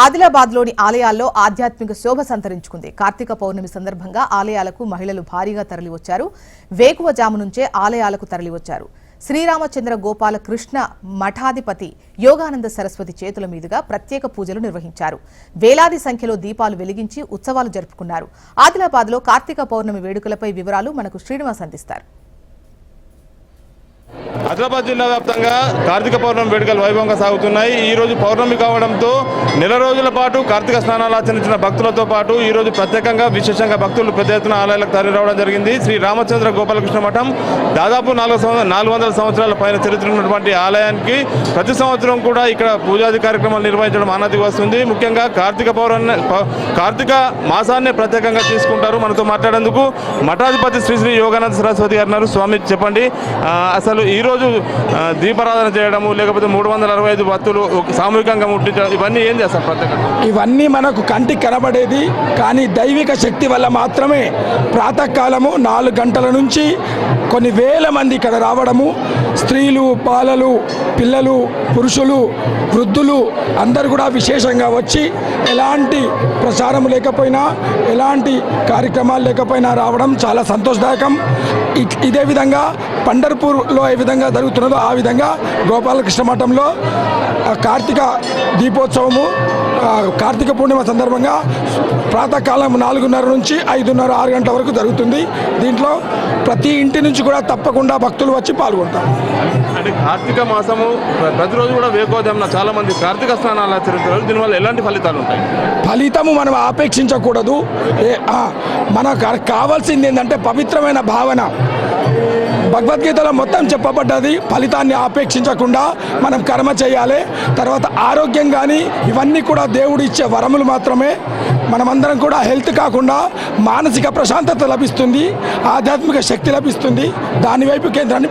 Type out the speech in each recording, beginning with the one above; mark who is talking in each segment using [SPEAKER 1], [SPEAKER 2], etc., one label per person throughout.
[SPEAKER 1] ఆదిలాబాద్లోని ఆలయాల్లో ఆధ్యాత్మిక శోభ సంతరించుకుంది. కార్తీక పౌర్ణమి సందర్భంగా ఆలయాలకు మహిళలు భారీగా తరలివచ్చారు. వేకువజాము నుంచే ఆలయాలకు తరలివచ్చారు. శ్రీరామచంద్ర గోపాల కృష్ణ మఠాధిపతి యోగానంద సరస్వతి చేతుల మీదుగా ప్రత్యేక పూజలు నిర్వహించారు. వేలాది సంఖ్యలో దీపాలు వెలిగించి ఉత్సవాలు జరుపుకున్నారు. ఆదిలాబాద్లో కార్తీక పౌర్ణమి వేడుకలపై వివరాలు మనకు శ్రీనివాస్ అందిస్తారు.
[SPEAKER 2] ఆదిలాబాద్ జిల్లా వ్యాప్తంగా కార్తీక పౌర్ణమి వేడుకలు వైభవంగా సాగుతున్నాయి. ఈ రోజు పౌర్ణమి కావడంతో నెల రోజుల పాటు కార్తీక స్నానాలు ఆచరించిన భక్తులతో పాటు ఈ రోజు ప్రత్యేకంగా విశేషంగా భక్తులు పెద్ద ఎత్తున ఆలయాలకు తరలి రావడం జరిగింది. శ్రీ రామచంద్ర గోపాలకృష్ణ మఠం దాదాపు 400 సంవత్సరాల పైన చరిత్ర ఉన్నటువంటి ఆలయానికి ప్రతి సంవత్సరం కూడా ఇక్కడ పూజాది కార్యక్రమాలు నిర్వహించడం ఆనతి వస్తుంది. ముఖ్యంగా కార్తీక మాసాన్ని ప్రత్యేకంగా తీసుకుంటారు. మనతో మాట్లాడేందుకు మఠాధిపతి శ్రీ యోగానంద సరస్వతి గారు ఉన్నారు. స్వామి చెప్పండి, అసలు ఈరోజు దీపారాధన చేయడము లేకపోతే 365 భక్తులు సామూహికంగా ముట్టించడం ఇవన్నీ ఏం చేస్తారు ప్రత్యేకంగా?
[SPEAKER 3] ఇవన్నీ మనకు కంటికి కనబడేది, కానీ దైవిక శక్తి వల్ల మాత్రమే ప్రాతకాలము 4 గంటల నుంచి కొన్ని వేల మంది ఇక్కడ రావడము, స్త్రీలు, బాలలు, పిల్లలు, పురుషులు, వృద్ధులు అందరు కూడా విశేషంగా వచ్చి ఎలాంటి ప్రచారం లేకపోయినా ఎలాంటి కార్యక్రమాలు లేకపోయినా రావడం చాలా సంతోషదాయకం. ఇదే విధంగా పండర్పూర్లో ఏ విధంగా జరుగుతున్నదో ఆ విధంగా గోపాలకృష్ణ మఠంలో కార్తీక దీపోత్సవము కార్తీక పూర్ణిమ సందర్భంగా ప్రాతకాలం 4:30 నుంచి 5:30, 6 గంటల వరకు జరుగుతుంది. దీంట్లో ప్రతి ఇంటి నుంచి కూడా తప్పకుండా భక్తులు వచ్చి పాల్గొంటారు.
[SPEAKER 2] అంటే కార్తీక మాసము ప్రతిరోజు కూడా వేకోజామున చాలా మంది కార్తీక స్నానాలు ఆచరిస్తారు. దీనివల్ల ఎలాంటి ఫలితాలు ఉంటాయి?
[SPEAKER 3] ఫలితము మనం ఆపేక్షించకూడదు. మనకు కావాల్సింది ఏంటంటే పవిత్రమైన భావన. భగవద్గీతలో మొత్తం చెప్పబడ్డది. ఫలితాన్ని ఆపేక్షించకుండా మనం కర్మ చేయాలి. తర్వాత ఆరోగ్యం కానీ ఇవన్నీ కూడా దేవుడు ఇచ్చే వరములు మాత్రమే. మనమందరం కూడా హెల్త్ కాకుండా మానసిక ప్రశాంతత లభిస్తుంది, ఆధ్యాత్మిక శక్తి లభిస్తుంది. దాని వైపు కేంద్రాన్ని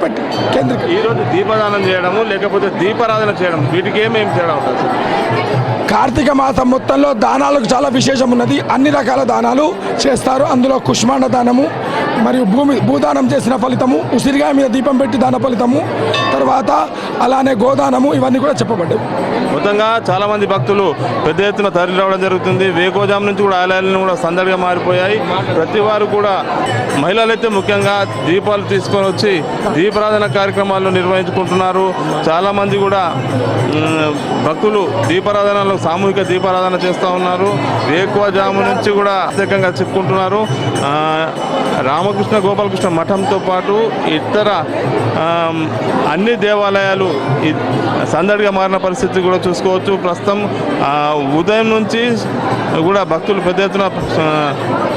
[SPEAKER 2] ఈరోజు దీపదానం చేయడము లేకపోతే దీపారాధన చేయడం వీటికి ఏమేమి తేడా ఉంటుంది?
[SPEAKER 3] కార్తీక మాసం మొత్తంలో దానాలకు చాలా విశేషం ఉన్నది. అన్ని రకాల దానాలు చేస్తారు. అందులో కుష్మాండ దానము మరియు భూదానం చేసిన ఫలితము, ఉసిరిగా మీద దీపం పెట్టి దాన ఫలితము, తర్వాత అలానే గోదానము, ఇవన్నీ కూడా చెప్పబడ్డాయి.
[SPEAKER 2] మొత్తంగా చాలా మంది భక్తులు పెద్ద ఎత్తున తరలి రావడం జరుగుతుంది. వేకోజాం నుంచి కూడా ఆలయాలను కూడా సందడిగా మారిపోయాయి. ప్రతి వారు కూడా మహిళలైతే ముఖ్యంగా దీపాలు తీసుకొని వచ్చి దీపారాధన కార్యక్రమాలు నిర్వహించుకుంటున్నారు. చాలామంది కూడా భక్తులు దీపారాధనలో సామూహిక దీపారాధన చేస్తూ ఉన్నారు. వేకువజాము నుంచి కూడా ప్రత్యేకంగా చెప్పుకుంటున్నారు. రామకృష్ణ గోపాలకృష్ణ మఠంతో పాటు ఇతర అన్ని దేవాలయాలు సందడిగా మారిన పరిస్థితి కూడా చూసుకోవచ్చు. ప్రస్తుతం ఉదయం నుంచి కూడా భక్తులు పెద్ద ఎత్తున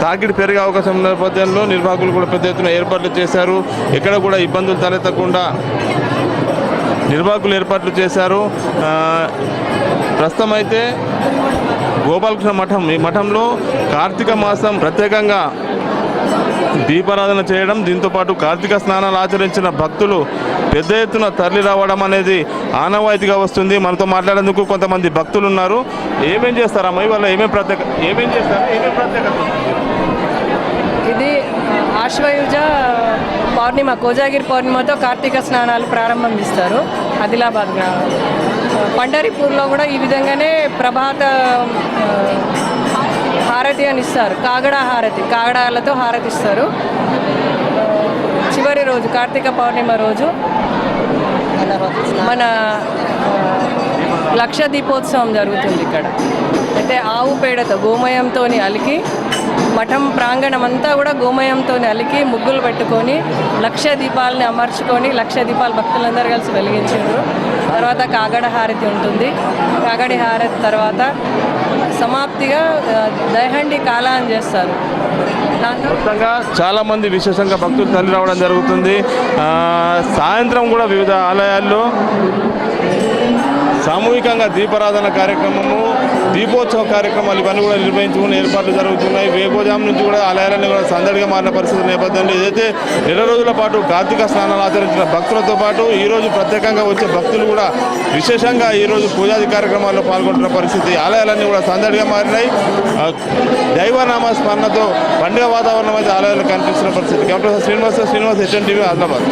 [SPEAKER 2] తాకిడి పెరిగే అవకాశం ఉన్న నేపథ్యంలో నిర్వాహకులు కూడా పెద్ద ఎత్తున ఏర్పాట్లు చేశారు. ఎక్కడ కూడా ఇబ్బందులు తలెత్తకుండా నిర్వాహకులు ఏర్పాట్లు చేశారు. ప్రస్తుతం అయితే గోపాలకృష్ణ మఠం, ఈ మఠంలో కార్తీక మాసం ప్రత్యేకంగా దీపారాధన చేయడం, దీంతోపాటు కార్తీక స్నానాలు ఆచరించిన భక్తులు పెద్ద ఎత్తున తరలి రావడం అనేది ఆనవాయితీగా వస్తుంది. మనతో మాట్లాడేందుకు కొంతమంది భక్తులు ఉన్నారు. ఏమేం చేస్తారమ్మా ఇవాళ? ఏమేం ప్రత్యేకత?
[SPEAKER 4] ఇది ఆశ్వయుజ పౌర్ణిమ, కోజాగిరి పౌర్ణిమతో కార్తీక స్నానాలు ప్రారంభిస్తారు. ఆదిలాబాద్ పండరిపూర్లో కూడా ఈ విధంగానే ప్రభాత హారతి అని ఇస్తారు. కాగడా హారతి, కాగడాలతో హారతి ఇస్తారు. చివరి రోజు కార్తీక పౌర్ణిమ రోజు మన లక్ష దీపోత్సవం జరుగుతుంది ఇక్కడ. అయితే ఆవు పేడతో గోమయంతో అలికి మఠం ప్రాంగణం అంతా కూడా గోమయంతో అలికి ముగ్గులు పెట్టుకొని 1,00,000 దీపాలని అమర్చుకొని 1,00,000 దీపాలు భక్తులందరూ కలిసి వెలిగించారు. తర్వాత కాగడ హారతి ఉంటుంది. కాగడి హారతి తర్వాత సమాప్తిగా దహండి కాలాన్ని చేస్తారు.
[SPEAKER 2] మొత్తంగా చాలా మంది విశేషంగా భక్తులు తరలి రావడం జరుగుతుంది. సాయంత్రం కూడా వివిధ ఆలయాల్లో సామూహికంగా దీపారాధన కార్యక్రమము, దీపోత్సవ కార్యక్రమాలు ఇవన్నీ కూడా నిర్వహించుకునే ఏర్పాట్లు జరుగుతున్నాయి. వేకోజాం నుంచి కూడా ఆలయాలన్నీ కూడా సందడిగా మారిన పరిస్థితి నేపథ్యంలో ఏదైతే నెల రోజుల పాటు కార్తీక స్నానాలు ఆచరించిన భక్తులతో పాటు ఈరోజు ప్రత్యేకంగా వచ్చే భక్తులు కూడా విశేషంగా ఈరోజు పూజాది కార్యక్రమాల్లో పాల్గొంటున్న పరిస్థితి. ఆలయాలన్నీ కూడా సందడిగా మారినాయి. దైవనామ స్మరణతో పండుగ వాతావరణం అయితే ఆలయాలు కనిపిస్తున్న పరిస్థితి. Srinivas, HN TV, Adilabad.